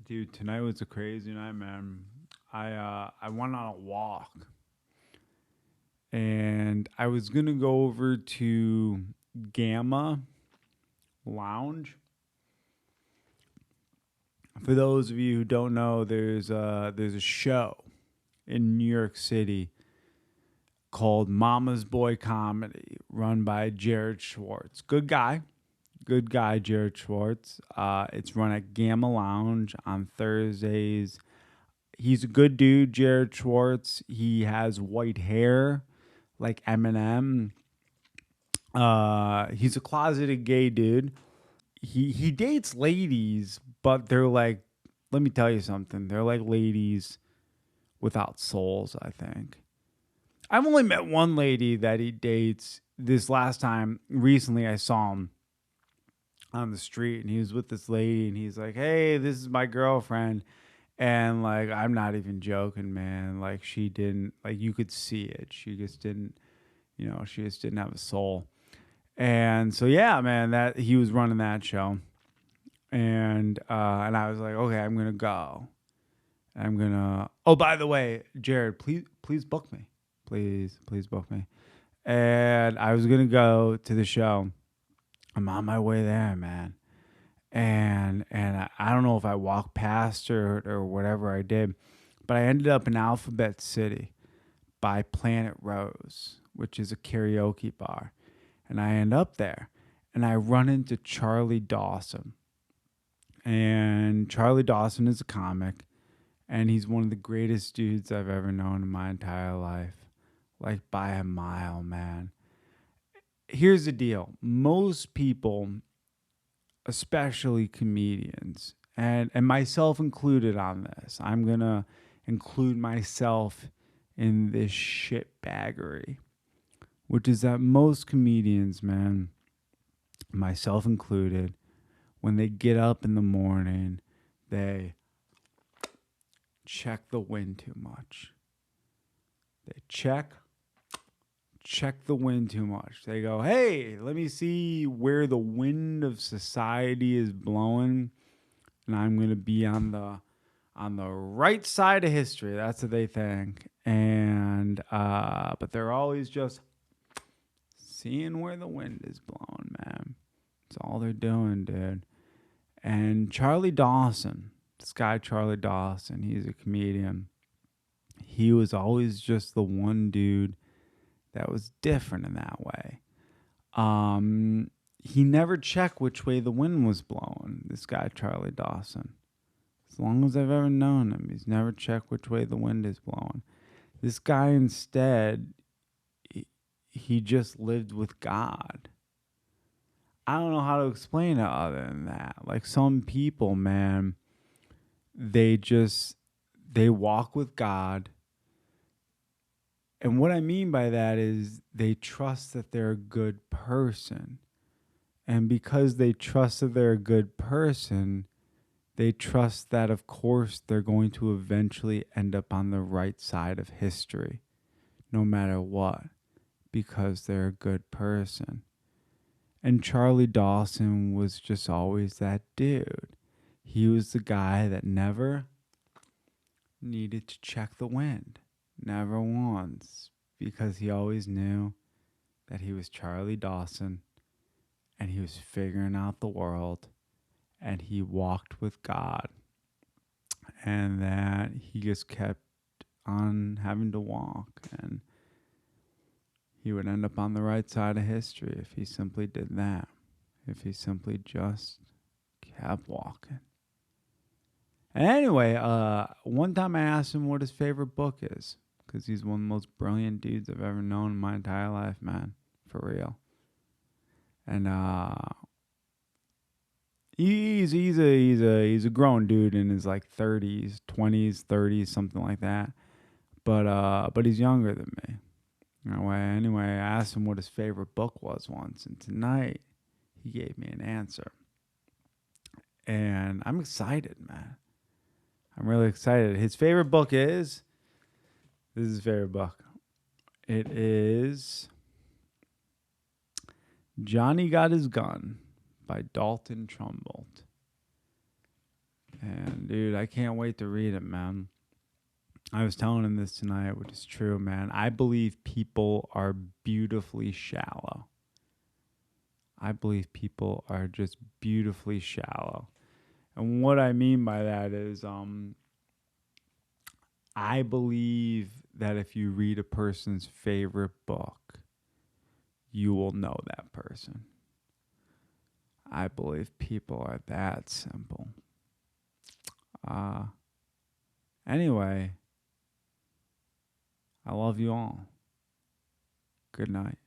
Dude, tonight was a crazy night, man. I went on a walk and I was gonna go over to Gamma Lounge. For those of you who don't know, there's a show in New York City called Mama's Boy Comedy, run by Jared Schwartz. Good guy, Jared Schwartz. It's run at Gamma Lounge on Thursdays. He's a good dude, Jared Schwartz. He has white hair like Eminem. He's a closeted gay dude. He dates ladies, but they're like, let me tell you something. They're like ladies without souls, I think. I've only met one lady that he dates. This last time, recently, I saw him on the street and he was with this lady and he's like, "Hey, this is my girlfriend." And like, I'm not even joking, man. Like, she didn't, like, you could see it. She just didn't, she just didn't have a soul. And so, yeah, man, that he was running that show. And I was like, okay, I'm going to go. Oh, by the way, Jared, please book me. Please book me. And I was going to go to the show. I'm on my way there, man. And I don't know if I walked past her or whatever I did, but I ended up in Alphabet City by Planet Rose, which is a karaoke bar. And I end up there and I run into Charlie Dawson. And Charlie Dawson is a comic and he's one of the greatest dudes I've ever known in my entire life. Like by a mile, man. Here's the deal. Most people, especially comedians, and myself included on this, I'm going to include myself in this shitbaggery, which is that most comedians, man, myself included, when they get up in the morning, they check the wind too much. They check the wind too much. They go, "Hey, let me see where the wind of society is blowing, and I'm going to be on the right side of history." That's what they think. And but they're always just seeing where the wind is blowing, man. That's all they're doing, dude. And Charlie Dawson, this guy Charlie Dawson, he's a comedian. He was always just the one dude that was different in that way. He never checked which way the wind was blowing, this guy Charlie Dawson. As long as I've ever known him, he's never checked which way the wind is blowing. This guy instead, he just lived with God. I don't know how to explain it other than that. Like some people, man, they walk with God. And what I mean by that is they trust that they're a good person. And because they trust that they're a good person, they trust that, of course, they're going to eventually end up on the right side of history, no matter what, because they're a good person. And Charlie Dawson was just always that dude. He was the guy that never needed to check the wind. Never once. Because he always knew that he was Charlie Dawson and he was figuring out the world and he walked with God. And that he just kept on having to walk, and he would end up on the right side of history if he simply did that. If he simply just kept walking. And anyway, one time I asked him what his favorite book is, because he's one of the most brilliant dudes I've ever known in my entire life, man. For real. And he's a grown dude in his like 30s, 20s, 30s, something like that. But he's younger than me. Anyway, I asked him what his favorite book was once, and tonight he gave me an answer. And I'm excited, man. I'm really excited. His favorite book is... This is his favorite book. It is Johnny Got His Gun by Dalton Trumbold. And dude, I can't wait to read it, man. I was telling him this tonight, which is true, man. I believe people are beautifully shallow. I believe people are just beautifully shallow. And what I mean by that is I believe that if you read a person's favorite book, you will know that person. I believe people are that simple. Anyway, I love you all. Good night.